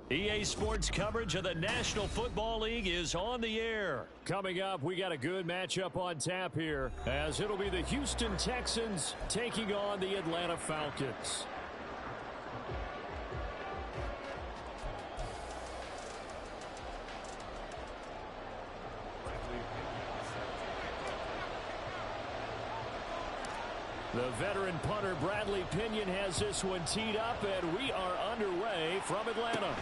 EA Sports coverage of the National Football League is on the air. Coming up, we got a good matchup on tap here, as it'll be the Houston Texans taking on the Atlanta Falcons. The veteran punter Bradley Pinion has this one teed up, and we are underway from Atlanta.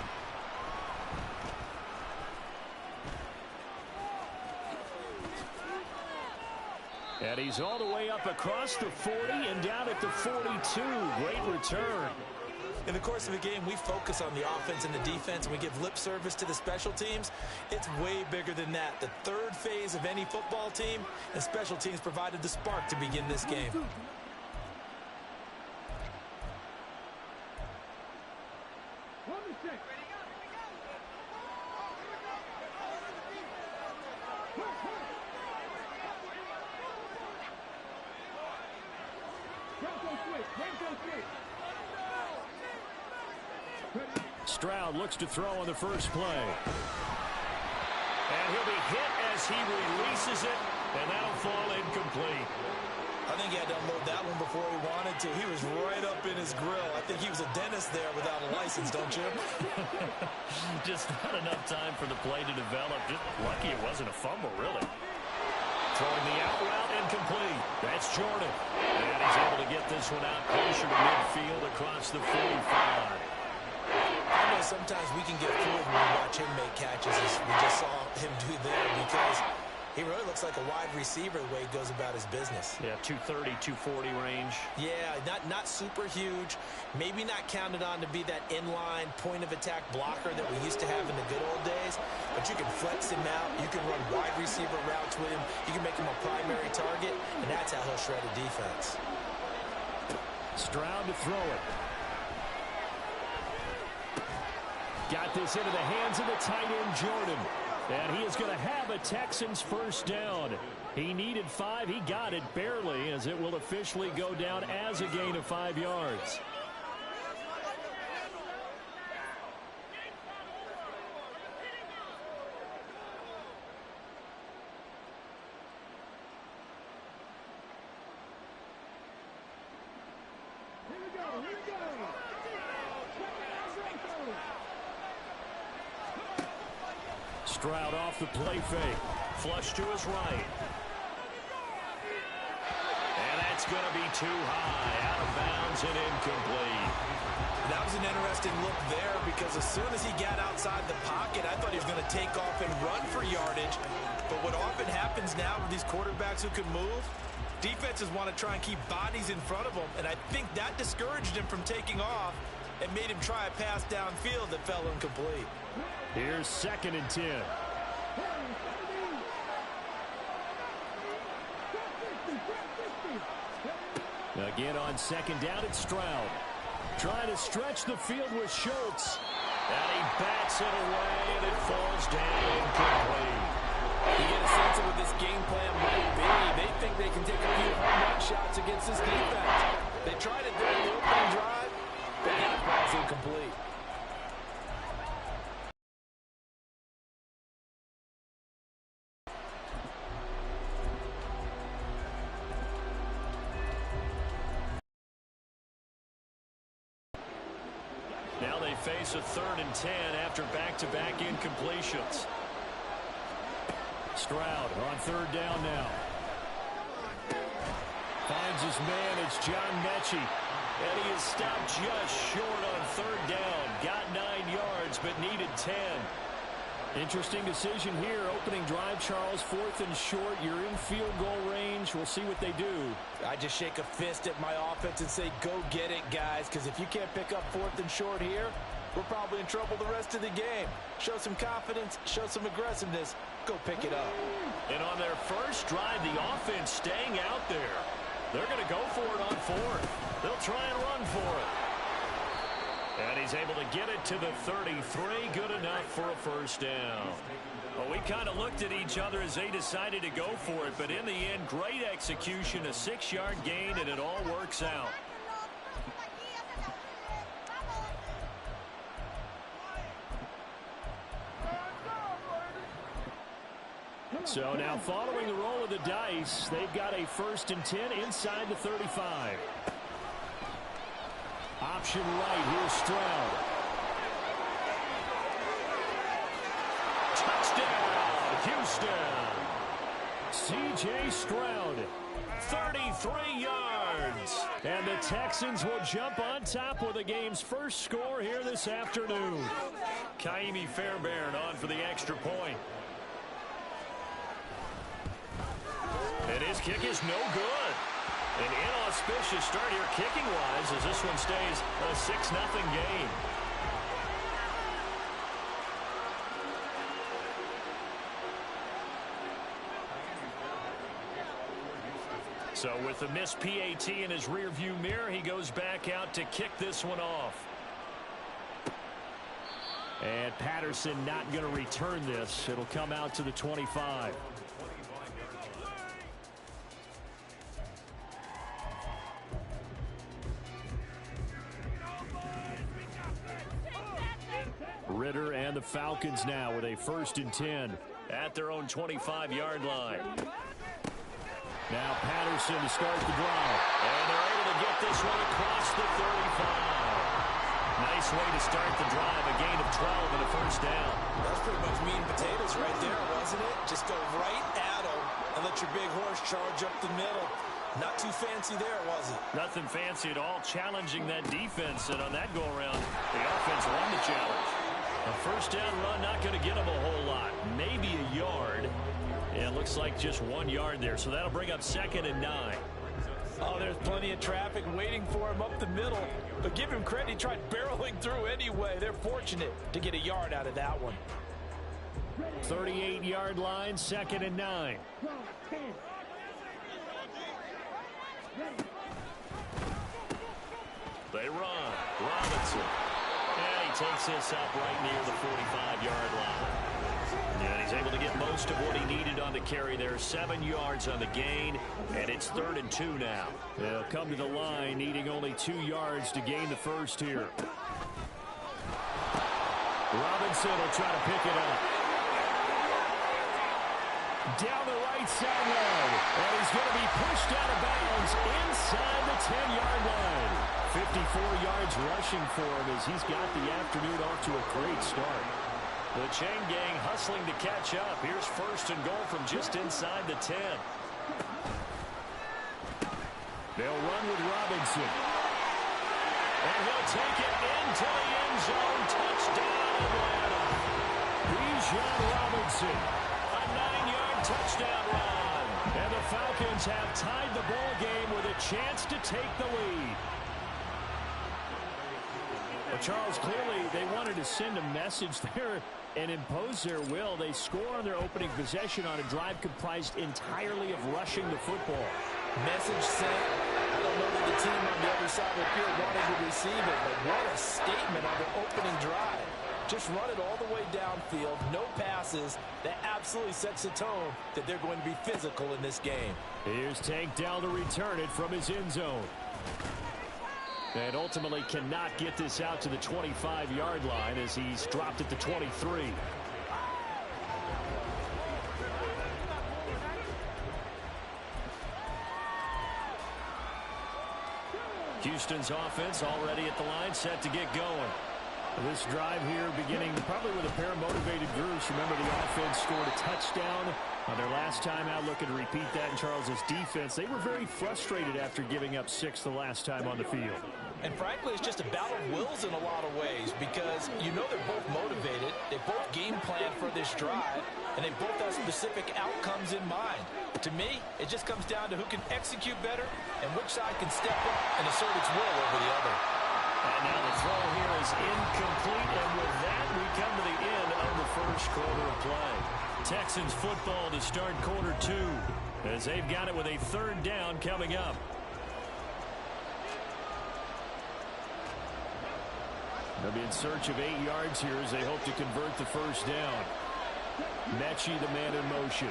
And he's all the way up across the 40 and down at the 42. Great return. In the course of the game, we focus on the offense and the defense, and we give lip service to the special teams. It's way bigger than that. The third phase of any football team, and special teams provided the spark to begin this game. Stroud looks to throw on the first play. And he'll be hit as he releases it, and that'll fall incomplete. I think he had to unload that one before he wanted to. He was right up in his grill. I think he was a dentist there without a license, don't you? Just not enough time for the play to develop. Just lucky it wasn't a fumble, really. Throwing the out route incomplete. That's Jordan. And he's able to get this one out closer to midfield across the 45. I know sometimes we can get fooled when we watch him make catches, as we just saw him do there, because he really looks like a wide receiver the way he goes about his business. Yeah, 230, 240 range. Yeah, not super huge. Maybe not counted on to be that inline point-of-attack blocker that we used to have in the good old days, but you can flex him out. You can run wide receiver routes with him. You can make him a primary target, and that's how he'll shred a defense. Stroud to throw it. Got this into the hands of the tight end, Jordan. And he is going to have a Texans first down. He needed 5. He got it barely, as it will officially go down as a gain of 5 yards. Stroud off the play fake. Flush to his right. And that's going to be too high. Out of bounds and incomplete. That was an interesting look there, because as soon as he got outside the pocket, I thought he was going to take off and run for yardage. But what often happens now with these quarterbacks who can move, defenses want to try and keep bodies in front of them. And I think that discouraged him from taking off and made him try a pass downfield that fell incomplete. Here's 2nd and 10. Again on 2nd down, it's Stroud. Trying to stretch the field with Schultz. And he bats it away, and it falls down incomplete. You get a sense of what this game plan might be. They think they can take a few home run shots against this defense. They tried it during the opening drive, but that ball's incomplete. Now they face a 3rd and 10 after back-to-back incompletions. Stroud on 3rd down now. Finds his man. It's John Mechie. And he is stopped just short on 3rd down. Got 9 yards, but needed 10. Interesting decision here. Opening drive, Charles. 4th and short. You're in field goal range. We'll see what they do. I just shake a fist at my offense and say, go get it, guys, because if you can't pick up 4th and short here, we're probably in trouble the rest of the game. Show some confidence, show some aggressiveness, go pick it up. And on their first drive, the offense staying out there. They're going to go for it on 4th. They'll try and run for it. And he's able to get it to the 33. Good enough for a first down. Well, we kind of looked at each other as they decided to go for it. But in the end, great execution, a 6-yard gain, and it all works out. So now following the roll of the dice, they've got a 1st and 10 inside the 35. Option right, here's Stroud. Touchdown, Houston. C.J. Stroud, 33 yards. And the Texans will jump on top with the game's first score here this afternoon. Kaimi Fairbairn on for the extra point. And his kick is no good. An inauspicious start here kicking-wise as this one stays a 6-0 game. So with the missed PAT in his rearview mirror, he goes back out to kick this one off. And Patterson not going to return this. It'll come out to the 25. Ritter and the Falcons now with a 1st and 10 at their own 25-yard line. Now Patterson to start the drive. And they're able to get this one across the 35. Nice way to start the drive. A gain of 12 and a 1st down. That's pretty much meat and potatoes right there, wasn't it? Just go right at them and let your big horse charge up the middle. Not too fancy there, was it? Nothing fancy at all. Challenging that defense. And on that go-around, the offense won the challenge. A 1st down run, not going to get him a whole lot. Maybe a yard. And it looks like just 1 yard there. So that'll bring up 2nd and 9. Oh, there's plenty of traffic waiting for him up the middle. But give him credit, he tried barreling through anyway. They're fortunate to get a yard out of that one. 38-yard line, 2nd and 9. They run. Robinson. And he takes this up right near the 45-yard line. And he's able to get most of what he needed on the carry there. 7 yards on the gain, and it's 3rd and 2 now. They'll come to the line needing only 2 yards to gain the 1st here. Robinson will try to pick it up. Down the right sideline, and he's going to be pushed out of bounds inside the 10-yard line. 54 yards rushing for him as he's got the afternoon off to a great start. The chain gang hustling to catch up. Here's 1st and goal from just inside the 10. They'll run with Robinson. And he'll take it into the end zone. Touchdown, Atlanta. Bijan Robinson. A 9-yard touchdown run. And the Falcons have tied the ball game with a chance to take the lead. Well, Charles, clearly they wanted to send a message there and impose their will. They score on their opening possession on a drive comprised entirely of rushing the football. Message sent. I don't know that the team on the other side of the field wanted to receive it, but what a statement on the opening drive. Just run it all the way downfield, no passes. That absolutely sets the tone that they're going to be physical in this game. Here's Tank Dell to return it from his end zone. And ultimately cannot get this out to the 25-yard line as he's dropped at the 23. Houston's offense already at the line, set to get going. This drive here beginning probably with a pair of motivated groups. Remember, the offense scored a touchdown on their last time out. Looking to repeat that in Charles's defense. They were very frustrated after giving up 6 the last time on the field. And frankly, it's just a battle of wills in a lot of ways because you know they're both motivated. They both game plan for this drive, and they both have specific outcomes in mind. To me, it just comes down to who can execute better and which side can step up and assert its will over the other. And now the throw here is incomplete, and with that, we come to the end of the first quarter of play. Texans football to start quarter 2 as they've got it with a 3rd down coming up. They'll be in search of 8 yards here as they hope to convert the 1st down. Mechie, the man in motion.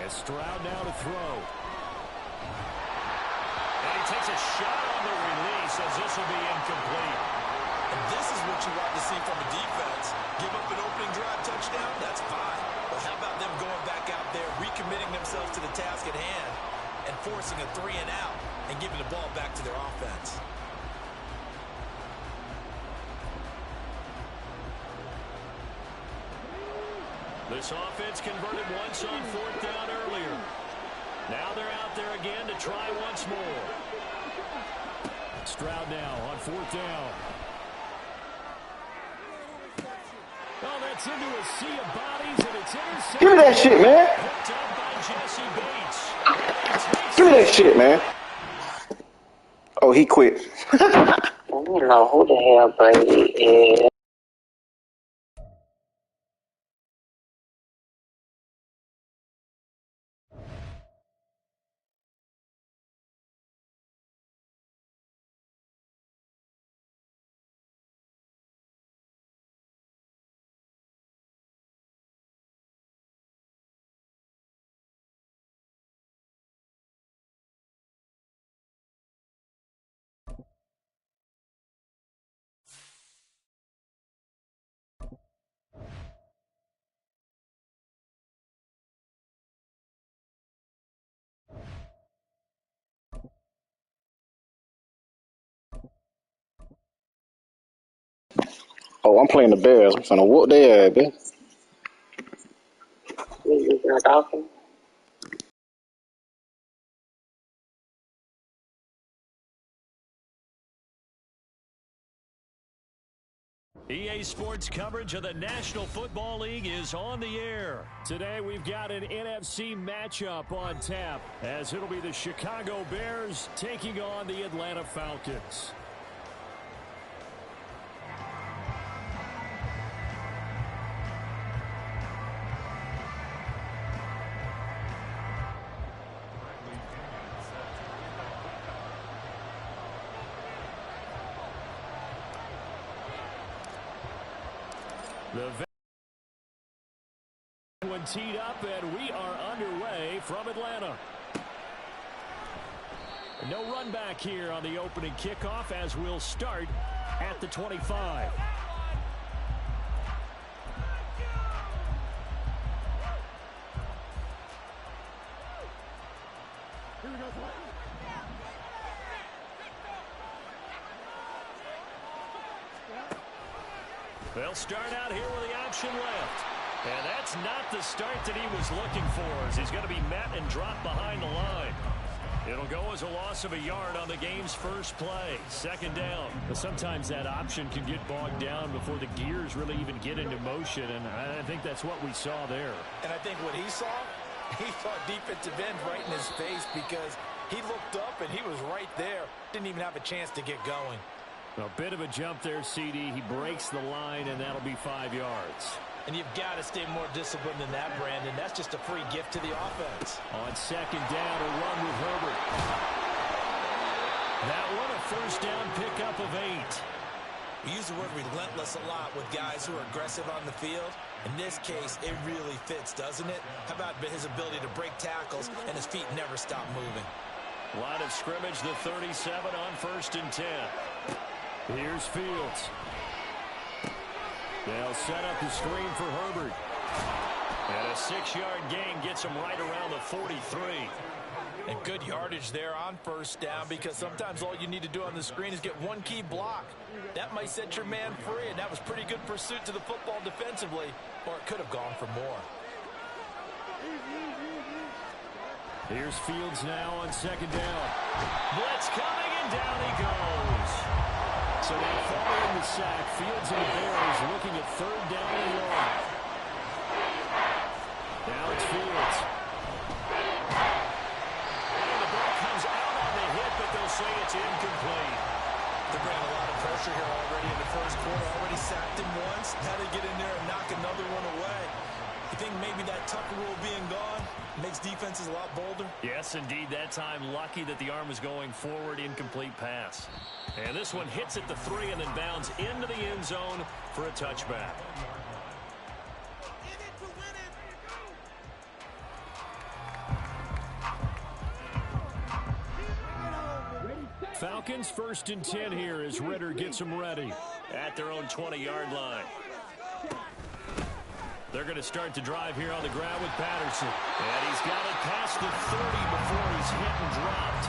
And Stroud now to throw. And he takes a shot on the release as this will be incomplete. And this is what you want to see from a defense. Give up an opening drive touchdown, that's fine. But how about them going back out there, recommitting themselves to the task at hand, and forcing a 3 and out, and giving the ball back to their offense. This offense converted once on 4th down earlier. Now they're out there again to try once more. Stroud now on 4th down. Oh, that's into a sea of bodies, and it's intercepted. Give me that shit, man. Picked up by Jesse Bates. Give me that shit, man. Oh, he quit. I don't know who the hell Brady is. Oh, I'm playing the Bears. I'm finna whoop their ass, bitch. You not talking? EA Sports coverage of the National Football League is on the air. Today we've got an NFC matchup on tap as it'll be the Chicago Bears taking on the Atlanta Falcons. The one teed up, and we are underway from Atlanta. No run back here on the opening kickoff as we'll start at the 25. They'll start out here with the option left. And that's not the start that he was looking for, as he's going to be met and dropped behind the line. It'll go as a loss of a yard on the game's first play. 2nd down. But sometimes that option can get bogged down before the gears really even get into motion, and I think that's what we saw there. And I think what he saw defensive end right in his face, because he looked up and he was right there. Didn't even have a chance to get going. A bit of a jump there, CD. He breaks the line, and that'll be 5 yards. And you've got to stay more disciplined than that, Brandon. That's just a free gift to the offense. On 2nd down, a run with Herbert. That one, a 1st down pickup of 8. We use the word relentless a lot with guys who are aggressive on the field. In this case, it really fits, doesn't it? How about his ability to break tackles and his feet never stop moving? Line of scrimmage, the 37 on 1st and 10. Here's Fields. They'll set up the screen for Herbert. And a 6-yard gain gets him right around the 43. And good yardage there on 1st down, because sometimes all you need to do on the screen is get one key block. That might set your man free, and that was pretty good pursuit to the football defensively, or it could have gone for more. Here's Fields now on 2nd down. Blitz coming, and down he goes. So now following the sack, Fields and the Bears looking at 3rd down and long. Now it's Fields. And the ball comes out on the hit, but they'll say it's incomplete. They're bringing a lot of pressure here already in the 1st quarter. Already sacked him once. Now they get in there and knock another one away. You think maybe that Tucker rule being gone makes defenses a lot bolder? Yes, indeed. That time, lucky that the arm was going forward, incomplete pass. And this one hits at the 3 and then bounds into the end zone for a touchback. Falcons 1st and 10 here as Ritter gets them ready at their own 20-yard line. They're going to start the drive here on the ground with Patterson. And he's got it past the 30 before he's hit and dropped.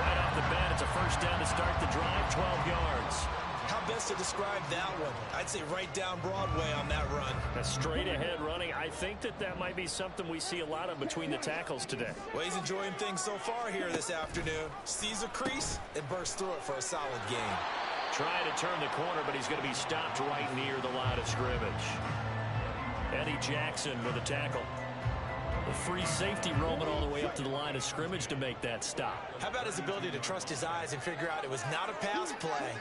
Right off the bat, it's a first down to start the drive, 12 yards. How best to describe that one? I'd say right down Broadway on that run. A straight-ahead running. I think that might be something we see a lot of between the tackles today. Well, he's enjoying things so far here this afternoon. Sees a crease and bursts through it for a solid gain. Trying to turn the corner, but he's going to be stopped right near the line of scrimmage. Eddie Jackson with a tackle. The free safety roaming all the way up to the line of scrimmage to make that stop. How about his ability to trust his eyes and figure out it was not a pass play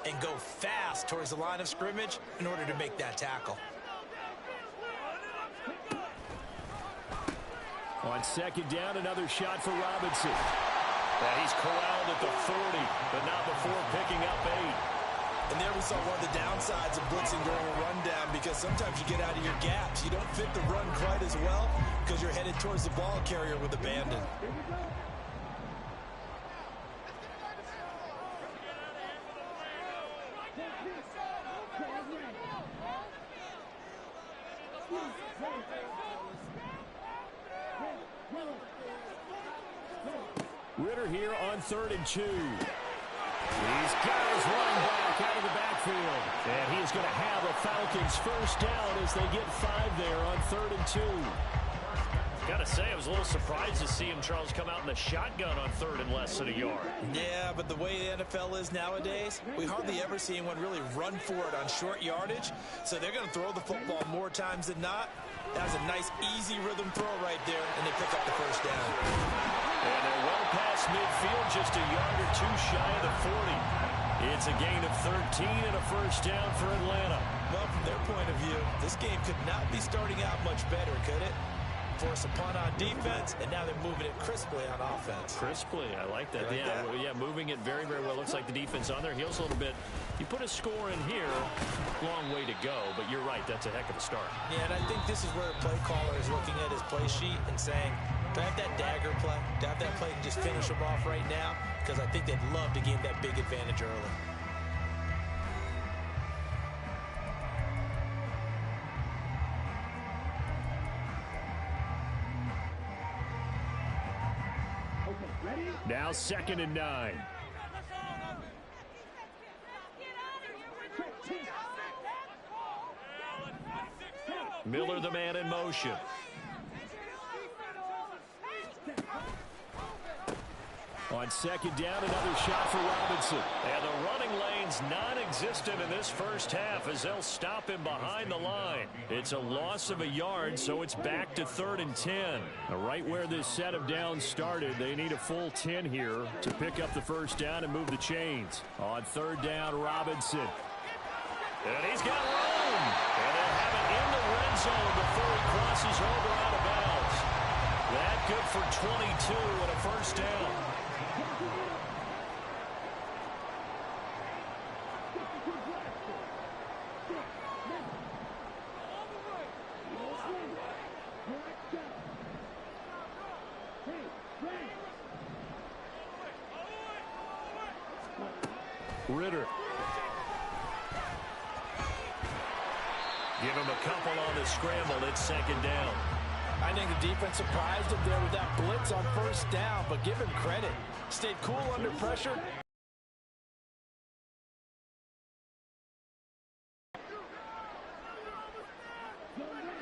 and go fast towards the line of scrimmage in order to make that tackle. On 2nd down, another shot for Robinson. He's corralled at the 40, but not before picking up 8. And there we saw one of the downsides of blitzing during a rundown, because sometimes you get out of your gaps. You don't fit the run quite as well because you're headed towards the ball carrier with abandon. Ritter here on 3rd and 2. He's got his running back out of the backfield. And he's going to have a Falcons first down as they get 5 there on 3rd and 2. Got to say, I was a little surprised to see him, Charles, come out in the shotgun on 3rd and less than a yard. Yeah, but the way the NFL is nowadays, we hardly ever see anyone really run for it on short yardage. So they're going to throw the football more times than not. That was a nice, easy rhythm throw right there, and they pick up the first down. And they're well past midfield, just a yard or two shy of the 40. It's a gain of 13 and a first down for Atlanta. Well, from their point of view, this game could not be starting out much better, could it? Force a punt on defense, and now they're moving it crisply on offense. Crisply, I like that. Yeah, moving it very, very well. Looks like the defense on their heels a little bit. You put a score in here, long way to go, but you're right, that's a heck of a start. Yeah, and I think this is where the play caller is looking at his play sheet and saying, do I have that dagger play? Do I have that play to just finish them off right now? Because I think they'd love to gain that big advantage early. Now 2nd and 9. Miller, the man in motion. On 2nd down, another shot for Robinson. And the running lane's non-existent in this first half as they'll stop him behind the line. It's a loss of a yard, so it's back to 3rd and 10. Right where this set of downs started, they need a full 10 here to pick up the first down and move the chains. On 3rd down, Robinson. And he's got room. And they'll have it in the red zone before he crosses over out of bounds. That good for 22 and a first down. Ritter. Give him a couple on the scramble. It's 2nd down. I think the defense surprised him there with that blitz on first down, but give him credit. Stayed cool under pressure.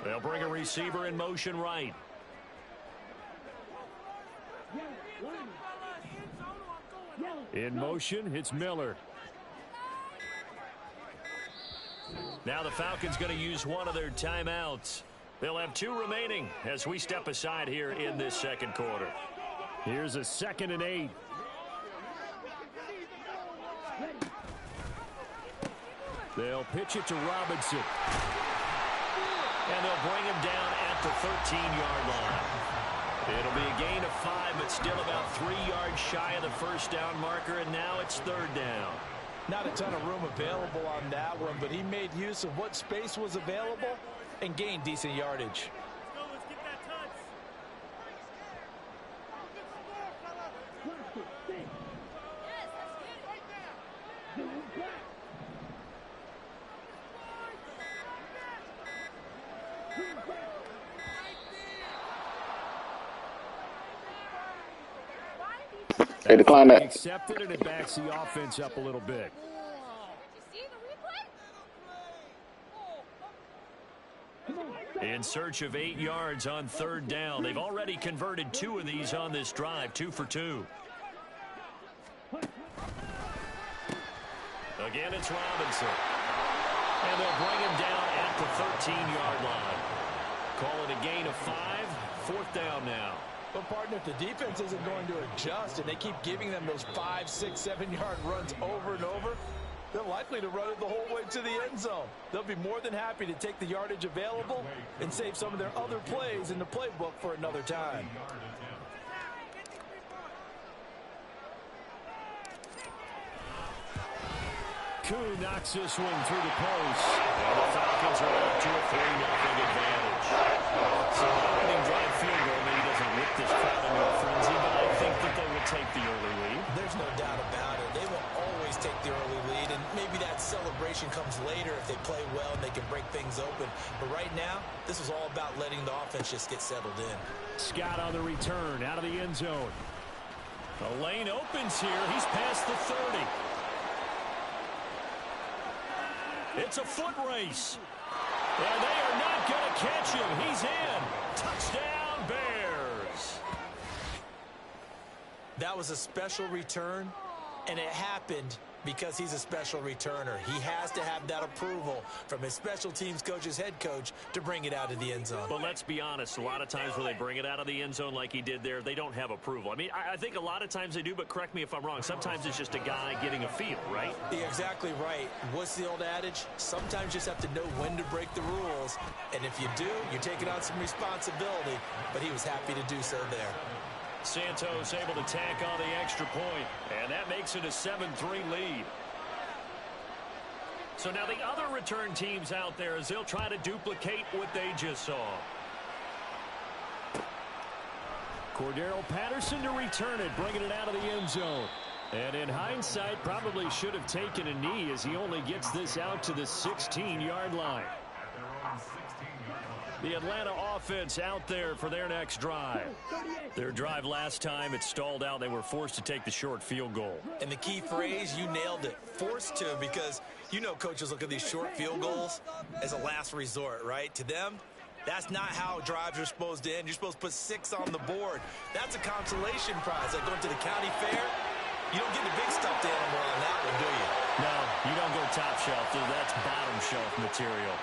They'll bring a receiver in motion right. In motion, it's Miller. Now the Falcons going to use one of their timeouts. They'll have 2 remaining as we step aside here in this second quarter. Here's a 2nd and 8. They'll pitch it to Robinson. And they'll bring him down at the 13-yard line. It'll be a gain of 5, but still about 3 yards shy of the first down marker, and now it's 3rd down. Not a ton of room available on that one, but he made use of what space was available and gained decent yardage. Let's get that touch. Yes, that's They declined that. Accepted, and it backs the offense up a little bit. In search of 8 yards on 3rd down. They've already converted 2 of these on this drive, 2 for 2. Again, it's Robinson. And they'll bring him down at the 13-yard line. Call it a gain of 5, 4th down now. But, partner, if the defense isn't going to adjust and they keep giving them those 5, 6, 7-yard runs over and over, they're likely to run it the whole way to the end zone. They'll be more than happy to take the yardage available and save some of their other plays in the playbook for another time. Koo knocks this one through the post. And the Falcons are up to a 3-0 advantage. So the opening drive field goal maybe doesn't whip this crowd into a frenzy, but I think that they will take the early lead. There's no doubt about it. They will always take the early lead, and maybe that celebration comes later if they play well and they can break things open. But right now, this is all about letting the offense just get settled in. Scott on the return out of the end zone. The lane opens here. He's past the 30. It's a foot race. And they are not going to catch him. He's in. Touchdown, Bears. That was a special return, and it happened because he's a special returner. He has to have that approval from his special teams coach's head coach to bring it out of the end zone. But let's be honest, a lot of times when they bring it out of the end zone like he did there, they don't have approval. I mean, I think a lot of times they do, but correct me if I'm wrong. Sometimes it's just a guy getting a feel, right? You're exactly right. What's the old adage? Sometimes you just have to know when to break the rules, and if you do, you're taking on some responsibility, but he was happy to do so there. Santos able to tack on the extra point, and that makes it a 7-3 lead. So now the other return teams out there as they'll try to duplicate what they just saw. Cordero Patterson to return it, bringing it out of the end zone. And in hindsight, probably should have taken a knee as he only gets this out to the 16-yard line. The Atlanta offense out there for their next drive. Their drive last time, it stalled out. They were forced to take the short field goal. And the key phrase, you nailed it, forced to, because you know coaches look at these short field goals as a last resort, right? To them, that's not how drives are supposed to end. You're supposed to put 6 on the board. That's a consolation prize. Like going to the county fair, you don't get the big stuffed animal on that one, do you? No, you don't go top shelf, dude. That's bottom shelf material.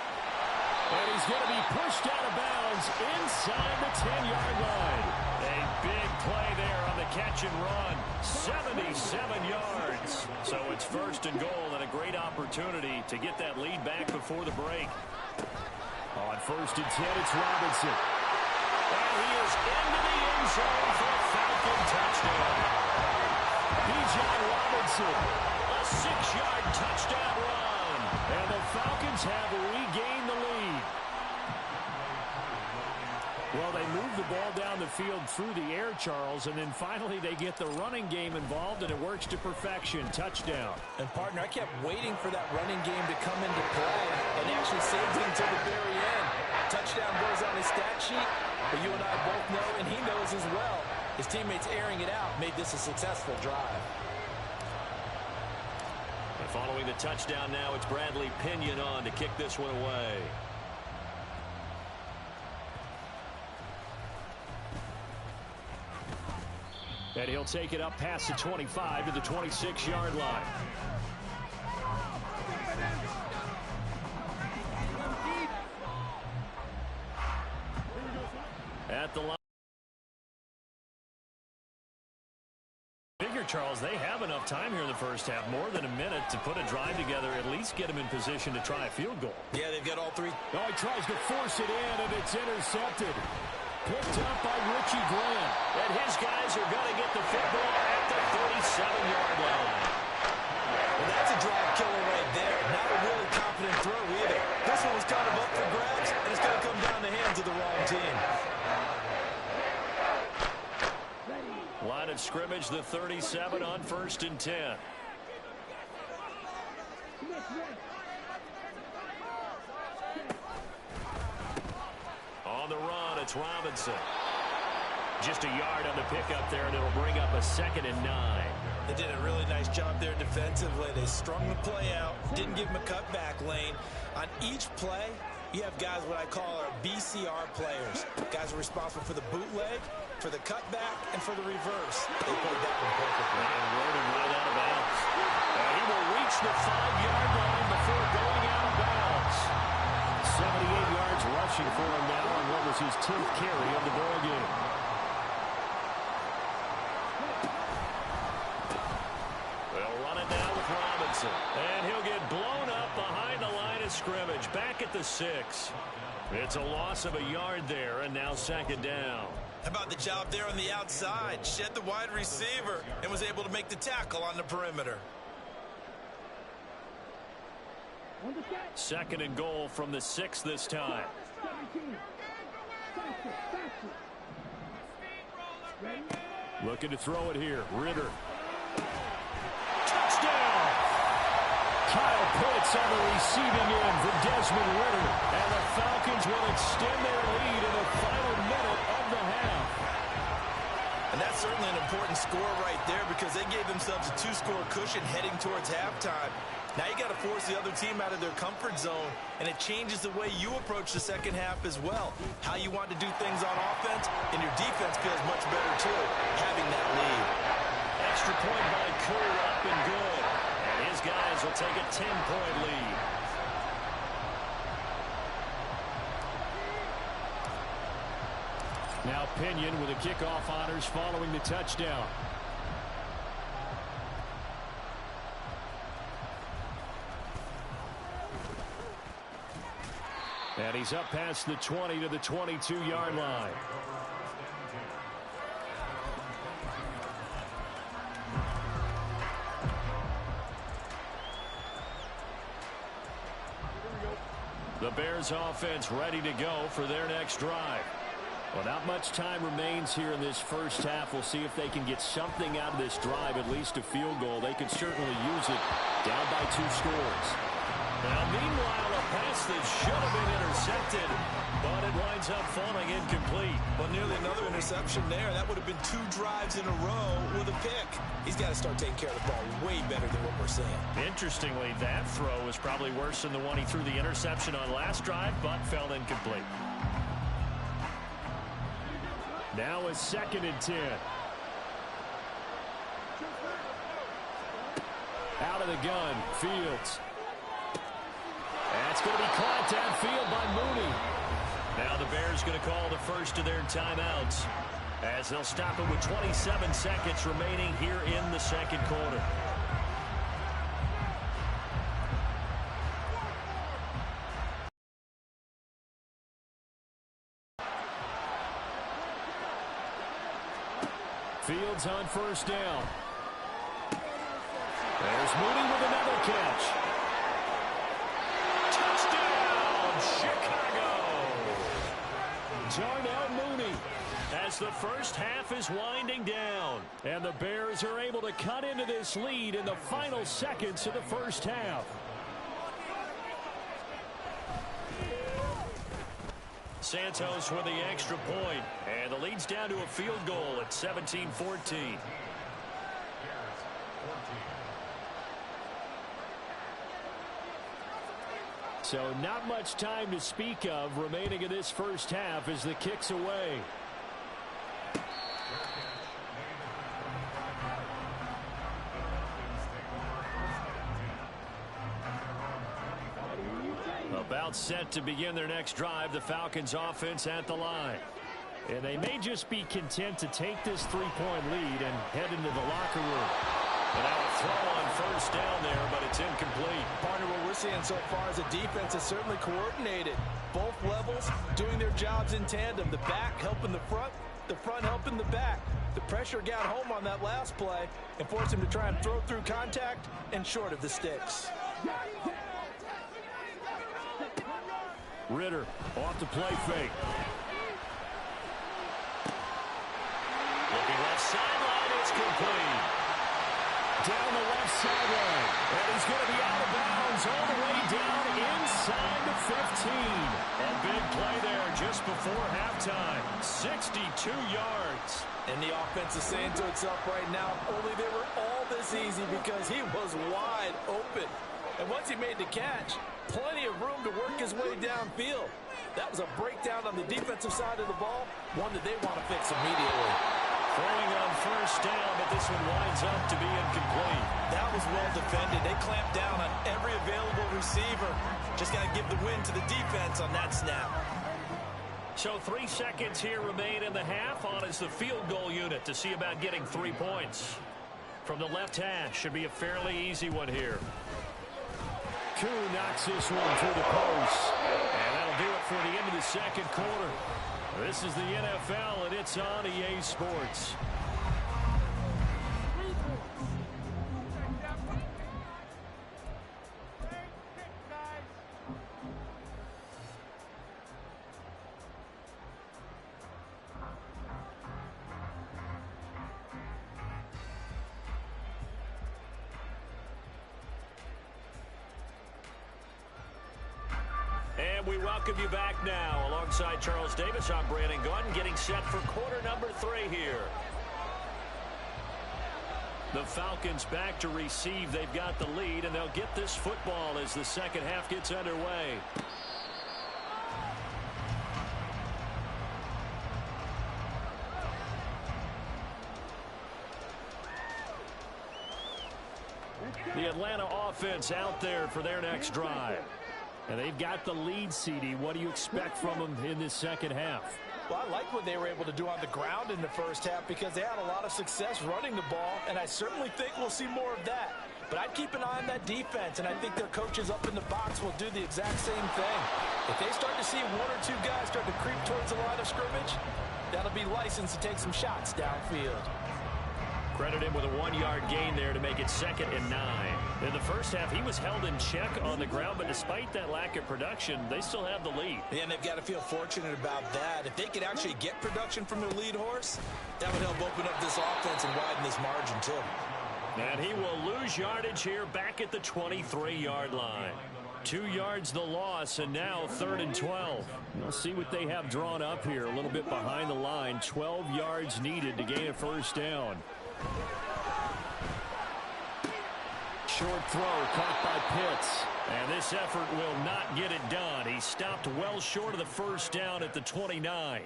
And he's going to be pushed out of bounds inside the 10-yard line. A big play there on the catch and run. 77 yards. So it's 1st and goal and a great opportunity to get that lead back before the break. On 1st and 10, it's Robinson. And he is into the end zone for a Falcon touchdown. Bijan Robinson, a 6-yard touchdown run. And the Falcons have regained the lead. Well, they move the ball down the field through the air, Charles, and then finally they get the running game involved, and it works to perfection. Touchdown. And, partner, I kept waiting for that running game to come into play, and they actually saved him to the very end. Touchdown goes on his stat sheet, but you and I both know, and he knows as well, his teammates airing it out made this a successful drive. And following the touchdown now, it's Bradley Pinion on to kick this one away. And he'll take it up past the 25 to the 26-yard line. At the line. Figure, Charles, they have enough time here in the first half, more than a minute, to put a drive together, at least get them in position to try a field goal. Yeah, they've got all 3. Oh, he tries to force it in, and it's intercepted. Picked up by Richie Graham. And his guys are going to get the football at the 37-yard line. Well, that's a drive killer right there. Not a really confident throw either. This one was kind of up for grabs, and it's going to come down the hands of the wrong team. Line of scrimmage, the 37 on 1st and 10. it's Robinson. Just a yard on the pickup there, and it'll bring up a 2nd and 9. They did a really nice job there defensively. They strung the play out, didn't give him a cutback lane. On each play, you have guys what I call our BCR players. Guys are responsible for the bootleg, for the cutback, and for the reverse. They played that one perfectly. And rode him right out of bounds. And he will reach the 5-yard line before going out of bounds. 78 yards rushing for him now on what was his 10th carry of the ball game. They'll run it now with Robinson. And he'll get blown up behind the line of scrimmage. Back at the 6. It's a loss of a yard there, and now 2nd down. How about the job there on the outside? Shed the wide receiver and was able to make the tackle on the perimeter. 2nd and goal from the 6 this time. Looking to throw it here. Ritter. Touchdown! Kyle Pitts on the receiving end for Desmond Ritter. And the Falcons will extend their lead in the final minute of the half. And that's certainly an important score right there because they gave themselves a 2-score cushion heading towards halftime. Now you got to force the other team out of their comfort zone, and it changes the way you approach the second half as well. How you want to do things on offense, and your defense feels much better too, having that lead. Extra point by Curry, up and good. And his guys will take a 10-point lead. Now Pinion with the kickoff honors following the touchdown. And he's up past the 20 to the 22-yard line. The Bears offense ready to go for their next drive. Well, not much time remains here in this first half. We'll see if they can get something out of this drive, at least a field goal. They could certainly use it down by 2 scores. Now, meanwhile, a pass that should have been intercepted, but it winds up falling incomplete. Well, nearly another interception there. That would have been 2 drives in a row with a pick. He's got to start taking care of the ball way better than what we're seeing. Interestingly, that throw was probably worse than the one he threw the interception on last drive, but fell incomplete. Now a 2nd and 10. Out of the gun, Fields. That's going to be caught downfield by Mooney. Now the Bears going to call the first of their timeouts as they'll stop it with 27 seconds remaining here in the second quarter. Fields on first down. There's Mooney with another catch. Touchdown, Chicago! Darnell Mooney as the first half is winding down. And the Bears are able to cut into this lead in the final seconds of the first half. Santos with the extra point, and the lead's down to a field goal at 17-14. So not much time to speak of remaining in this first half as the kick's away. About set to begin their next drive, the Falcons offense at the line. And they may just be content to take this 3-point lead and head into the locker room. And now a throw on first down there, but it's incomplete. Partner, what we're seeing so far is a defense is certainly coordinated. Both levels doing their jobs in tandem. The back helping the front helping the back. The pressure got home on that last play and forced him to try and throw through contact and short of the sticks. Ritter off the play fake. Looking left sideline, it's complete. Down the left sideline. And he's going to be out of bounds all the way down inside the 15. A big play there. just before halftime. 62 yards. And the offense is saying to itself right now, only they were all this easy because he was wide open. And once he made the catch, plenty of room to work his way downfield. That was a breakdown on the defensive side of the ball, one that they want to fix immediately. Throwing on first down, but this one winds up to be incomplete. That was well defended. They clamped down on every available receiver. Just got to give the win to the defense on that snap. So 3 seconds here remain in the half. On is the field goal unit to see about getting 3 points. From the left hash, should be a fairly easy one here. Koo knocks this one through the post. And that'll do it for the end of the second quarter. This is the NFL, and it's on EA Sports. And we welcome you back now. Alongside Charles Davis, I'm Brandon Gordon, getting set for quarter number 3 here. The Falcons back to receive. They've got the lead, and they'll get this football as the second half gets underway. The Atlanta offense out there for their next drive. And they've got the lead, CD. What do you expect from them in this second half? Well, I like what they were able to do on the ground in the first half because they had a lot of success running the ball, and I certainly think we'll see more of that. But I'd keep an eye on that defense, and I think their coaches up in the box will do the exact same thing. If they start to see 1 or 2 guys start to creep towards the line of scrimmage, that'll be licensed to take some shots downfield. Credit him with a 1-yard gain there to make it 2nd and 9. In the first half, he was held in check on the ground, but despite that lack of production, they still have the lead. Yeah, and they've got to feel fortunate about that. If they could actually get production from their lead horse, that would help open up this offense and widen this margin, too. And he will lose yardage here back at the 23-yard line. 2 yards the loss, and now 3rd and 12. We'll see what they have drawn up here. A little bit behind the line. 12 yards needed to gain a first down. Short throw caught by Pitts. And this effort will not get it done. He stopped well short of the first down at the 29.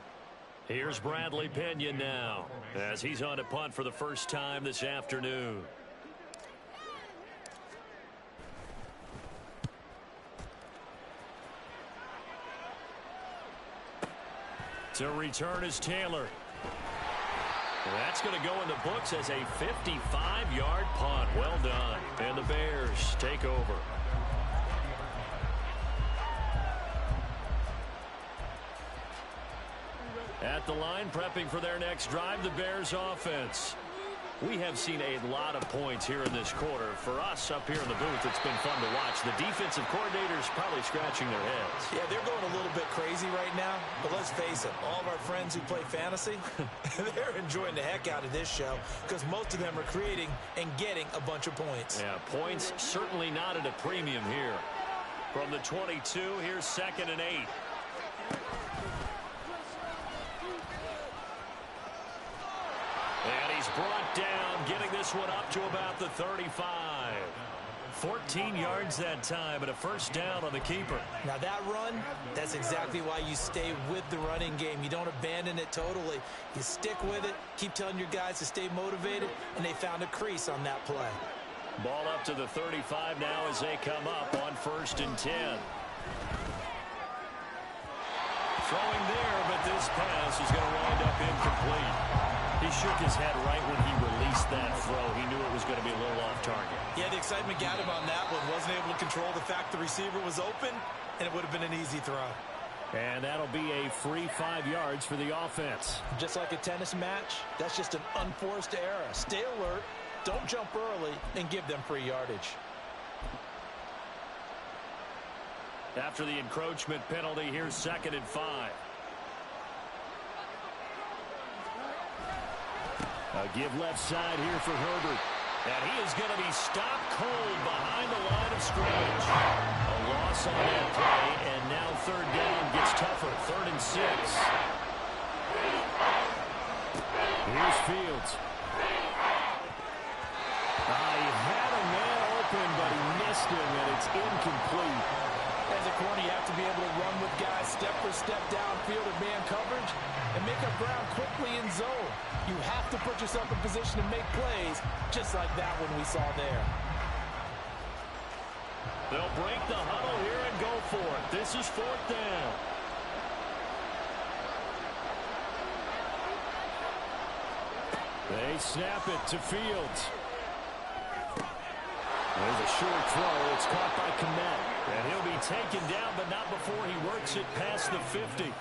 Here's Bradley Pena now as he's on a punt for the first time this afternoon. To return is Taylor. That's going to go in the books as a 55-yard punt. Well done. And the Bears take over. At the line, prepping for their next drive, the Bears offense. We have seen a lot of points here in this quarter. For us up here in the booth, it's been fun to watch. The defensive coordinators probably scratching their heads. Yeah, they're going a little bit crazy right now. But let's face it, all of our friends who play fantasy, they're enjoying the heck out of this show because most of them are creating and getting a bunch of points. Yeah, points certainly not at a premium here. From the 22, here's 2nd and 8. And he's brought down, getting this one up to about the 35. 14 yards that time, and a first down on the keeper. Now that run, that's exactly why you stay with the running game. You don't abandon it totally. You stick with it, keep telling your guys to stay motivated, and they found a crease on that play. Ball up to the 35 now as they come up on 1st and 10. Throwing there, but this pass is going to wind up incomplete. He shook his head right when he released that throw. He knew it was going to be a little off target. Yeah, the excitement got him on that one. Wasn't able to control the fact the receiver was open, and it would have been an easy throw. And that'll be a free 5 yards for the offense. Just like a tennis match, that's just an unforced error. Stay alert, don't jump early, and give them free yardage. After the encroachment penalty, here's 2nd and 5. A give left side here for Herbert. And he is going to be stopped cold behind the line of scrimmage. A loss pass on that play, and now third down gets tougher. 3rd and 6. Here's Fields. He had a man open, but he missed him, and it's incomplete. As a corner, you have to be able to run with guys step for step downfield in man coverage and make up ground quickly in zone. You have to put yourself in position to make plays, just like that one we saw there. They'll break the huddle here and go for it. This is 4th down. They snap it to Fields. There's a short throw. It's caught by Kmet. And he'll be taken down, but not before he works it past the 50.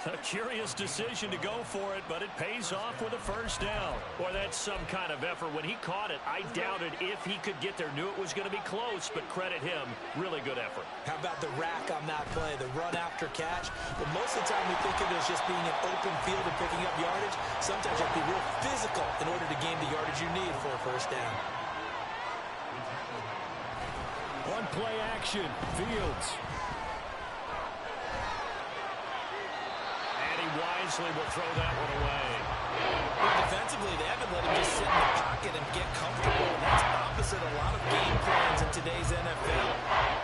A curious decision to go for it, but it pays off with a 1st down. Boy, that's some kind of effort. When he caught it, I doubted if he could get there. Knew it was going to be close, but credit him. Really good effort. How about the rack on that play, the run after catch? But most of the time we think of it as just being an open field and picking up yardage. Sometimes you have to be real physical in order to gain the yardage you need for a 1st down. One play action, Fields. And he wisely will throw that one away. Well, defensively, they haven't let him just sit in the pocket and get comfortable. And that's opposite a lot of game plans in today's NFL.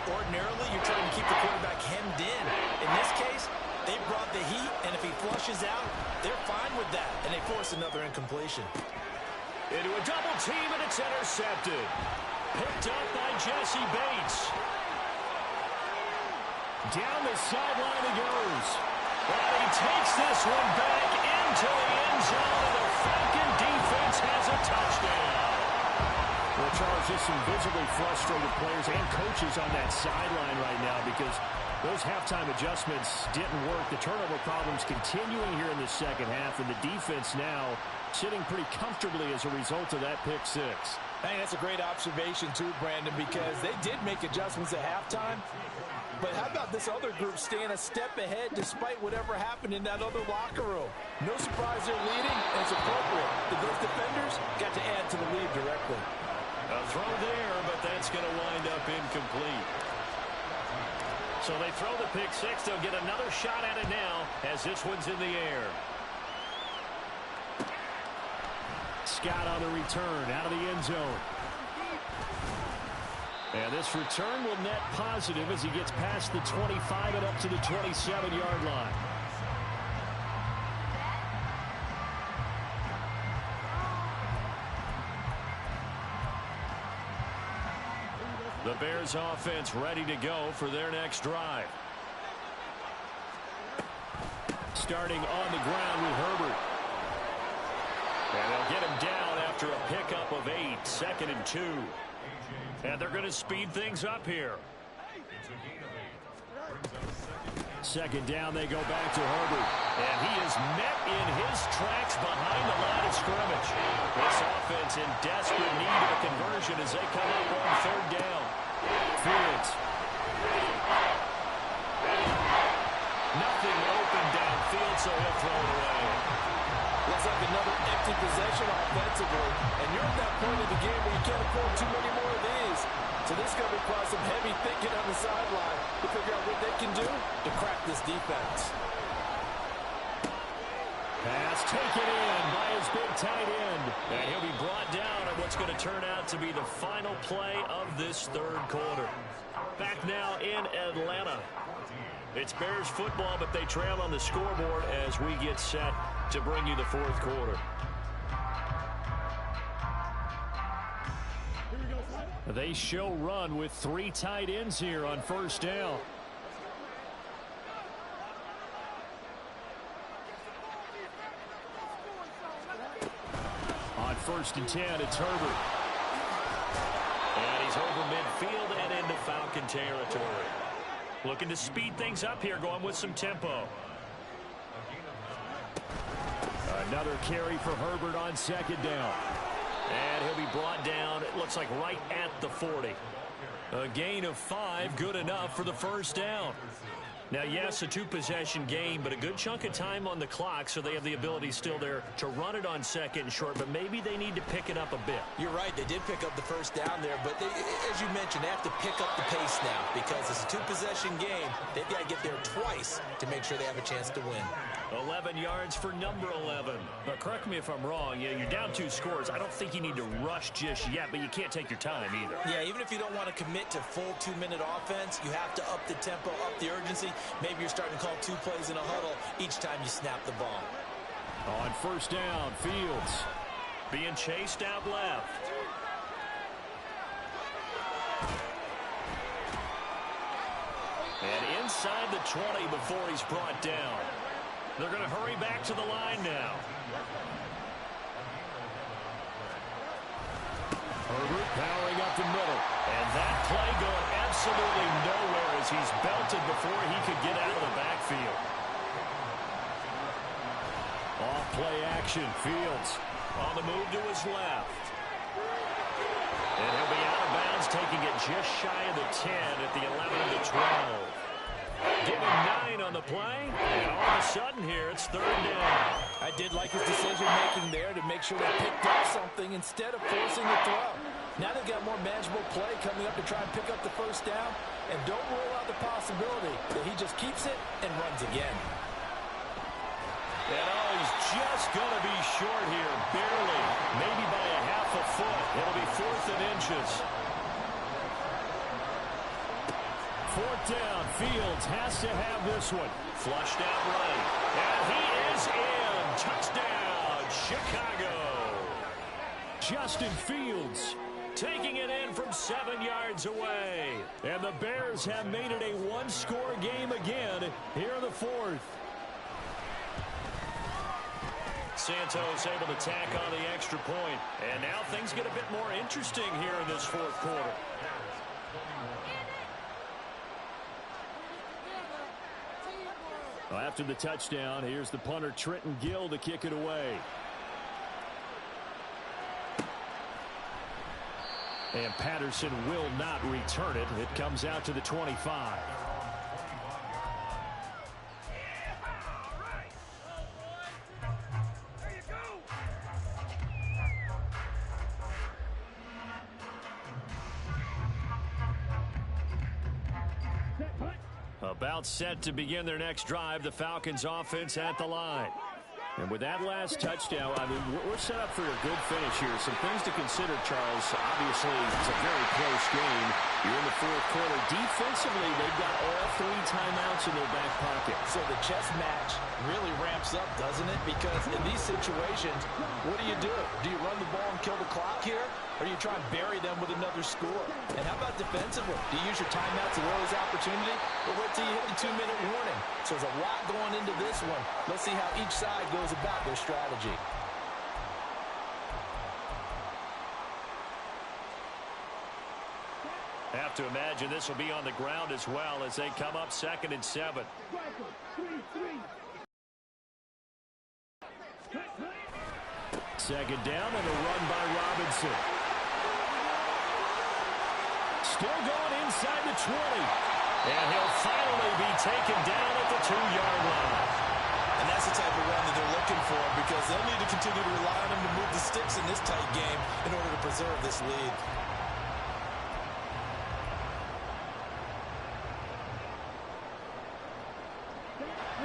Ordinarily, you're trying to keep the quarterback hemmed in. In this case, they brought the heat, and if he flushes out, they're fine with that. And they force another incompletion. Into a double team, and it's intercepted. Picked up by Jesse Bates. Down the sideline he goes. And he takes this one back into the end zone, and the Falcon defense has a touchdown. Well, Charles, just some visibly frustrated players and coaches on that sideline right now because those halftime adjustments didn't work. The turnover problems continuing here in the second half, and the defense now sitting pretty comfortably as a result of that pick 6. I think that's a great observation, too, Brandon, because they did make adjustments at halftime. But how about this other group staying a step ahead despite whatever happened in that other locker room? No surprise they're leading, and it's appropriate that those defenders got to add to the lead directly. A throw there, but that's going to wind up incomplete. So they throw the pick 6. They'll get another shot at it now as this one's in the air. Scott on the return out of the end zone. And this return will net positive as he gets past the 25 and up to the 27-yard line. The Bears offense ready to go for their next drive. Starting on the ground with Herbert. And they'll get him down after a pickup of 8, 2nd and 2. And they're going to speed things up here. 2nd down, they go back to Herbert. And he is met in his tracks behind the line of scrimmage. This offense in desperate need of a conversion as they come up on 3rd down. Fields. Nothing open downfield, so he'll throw it away. Looks like another empty possession offensively. And you're at that point of the game where you can't afford too many more of these. So this is going to require some heavy thinking on the sideline to figure out what they can do to crack this defense. Pass taken in by his big tight end. And he'll be brought down on what's going to turn out to be the final play of this 3rd quarter. Back now in Atlanta. It's Bears football, but they trail on the scoreboard as we get set to bring you the 4th quarter. They show run with 3 tight ends here on 1st down. On 1st and 10, it's Herbert. And he's over midfield and into Falcon territory. Looking to speed things up here, going with some tempo. Another carry for Herbert on 2nd down. And he'll be brought down, it looks like right at the 40. A gain of 5, good enough for the 1st down. Now, yes, a two-possession game, but a good chunk of time on the clock, so they have the ability still there to run it on second and short, but maybe they need to pick it up a bit. You're right. They did pick up the first down there, but as you mentioned, they have to pick up the pace now because it's a two-possession game. They've got to get there twice to make sure they have a chance to win. 11 yards for number 11. But correct me if I'm wrong. Yeah, you're down 2 scores. I don't think you need to rush just yet, but you can't take your time either. Yeah, even if you don't want to commit to full 2-minute offense, you have to up the tempo, up the urgency. Maybe you're starting to call 2 plays in a huddle each time you snap the ball. On first down, Fields being chased out left. And inside the 20 before he's brought down. They're going to hurry back to the line now. Herbert powering up the middle. And that play going absolutely nowhere as he's belted before he could get out of the backfield. Off play action. Fields on the move to his left. And he'll be out of bounds, taking it just shy of the 10 at the 11 to 12. Give him 9 on the play, and all of a sudden here, it's third down. I did like his decision-making there to make sure they picked up something instead of forcing the throw. Now they've got more manageable play coming up to try and pick up the first down, and don't rule out the possibility that he just keeps it and runs again. And he's just going to be short here, barely, maybe by a half a foot. It'll be 4th and inches. 4th down, Fields has to have this one. Flushed out right. And he is in. Touchdown, Chicago. Justin Fields taking it in from 7 yards away. And the Bears have made it a one-score game again here in the 4th. Santos able to tack on the extra point. And now things get a bit more interesting here in this 4th quarter. Well, after the touchdown, here's the punter Trenton Gill to kick it away. And Patterson will not return it. It comes out to the 25. About set to begin their next drive, the Falcons offense at the line. And with that last touchdown, I mean, we're set up for a good finish here. Some things to consider, Charles. Obviously, it's a very close game. You're in the 4th quarter. Defensively, they've got all 3 timeouts in their back pocket. So the chess match really ramps up, doesn't it? Because in these situations, what do? Do you run the ball and kill the clock here? Or do you try and bury them with another score? And how about defensively? Do you use your timeouts at early opportunity? Or wait till you hit the 2-minute warning? So there's a lot going into this one. Let's see how each side goes about their strategy. Have to imagine this will be on the ground as well as they come up 2nd and 7. Second down and a run by Robinson. Still going inside the 20. And he'll finally be taken down at the 2-yard line. And that's the type of run that they're looking for because they'll need to continue to rely on him to move the sticks in this tight game in order to preserve this lead.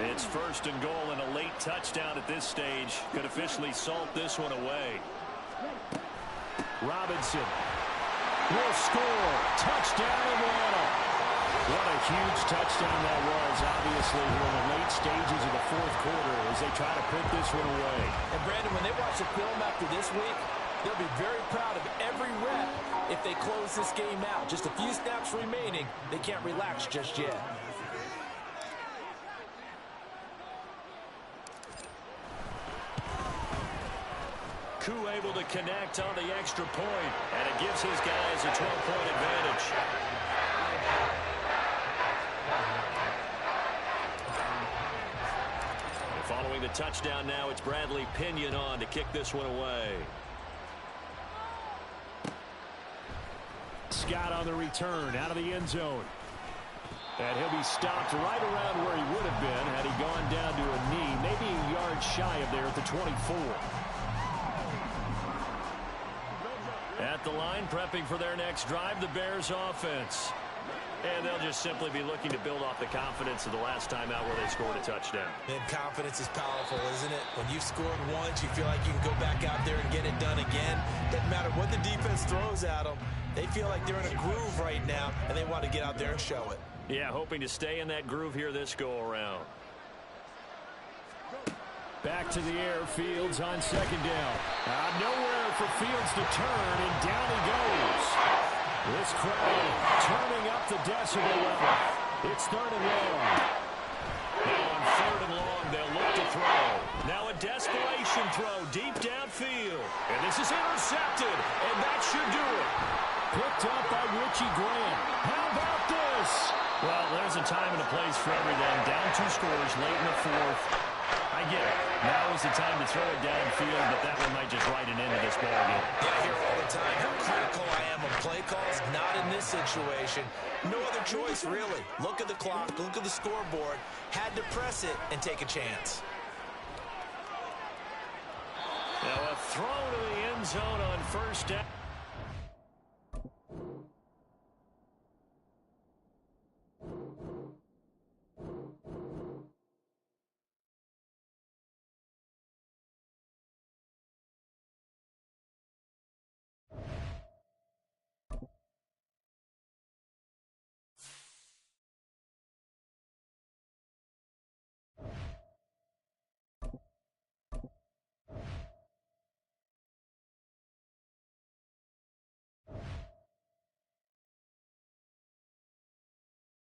It's 1st and goal and a late touchdown at this stage. Could officially salt this one away. Robinson will score. Touchdown Atlanta. What a huge touchdown that was, obviously, here in the late stages of the 4th quarter as they try to put this one away. And, Brandon, when they watch the film after this week, they'll be very proud of every rep if they close this game out. Just a few snaps remaining. They can't relax just yet. Koo able to connect on the extra point, and it gives his guys a 12-point advantage. And following the touchdown now, it's Bradley Pinion on to kick this one away. Scott on the return out of the end zone. And he'll be stopped right around where he would have been had he gone down to a knee, maybe a yard shy of there at the 24. At the line, prepping for their next drive, the Bears offense. And they'll just simply be looking to build off the confidence of the last time out where they scored a touchdown. And confidence is powerful, isn't it? When you've scored once, you feel like you can go back out there and get it done again. Doesn't matter what the defense throws at them. They feel like they're in a groove right now, and they want to get out there and show it. Yeah, hoping to stay in that groove here this go-around. Back to the air, Fields on second down. Nowhere for Fields to turn, and down he goes. This crowd turning up the decibel level. It's 3rd and long. Now on 3rd and long, they'll look to throw. Now a desperation throw deep downfield. And this is intercepted, and that should do it. Picked up by Richie Grant. How about this? Well, there's a time and a place for everything. Down 2 scores late in the 4th. I get it. Now is the time to throw it downfield, but that one might just write an end to this ball game. Yeah, I hear all the time how critical I am of play calls. Not in this situation. No other choice, really. Look at the clock. Look at the scoreboard. Had to press it and take a chance. Now a throw to the end zone on 1st down.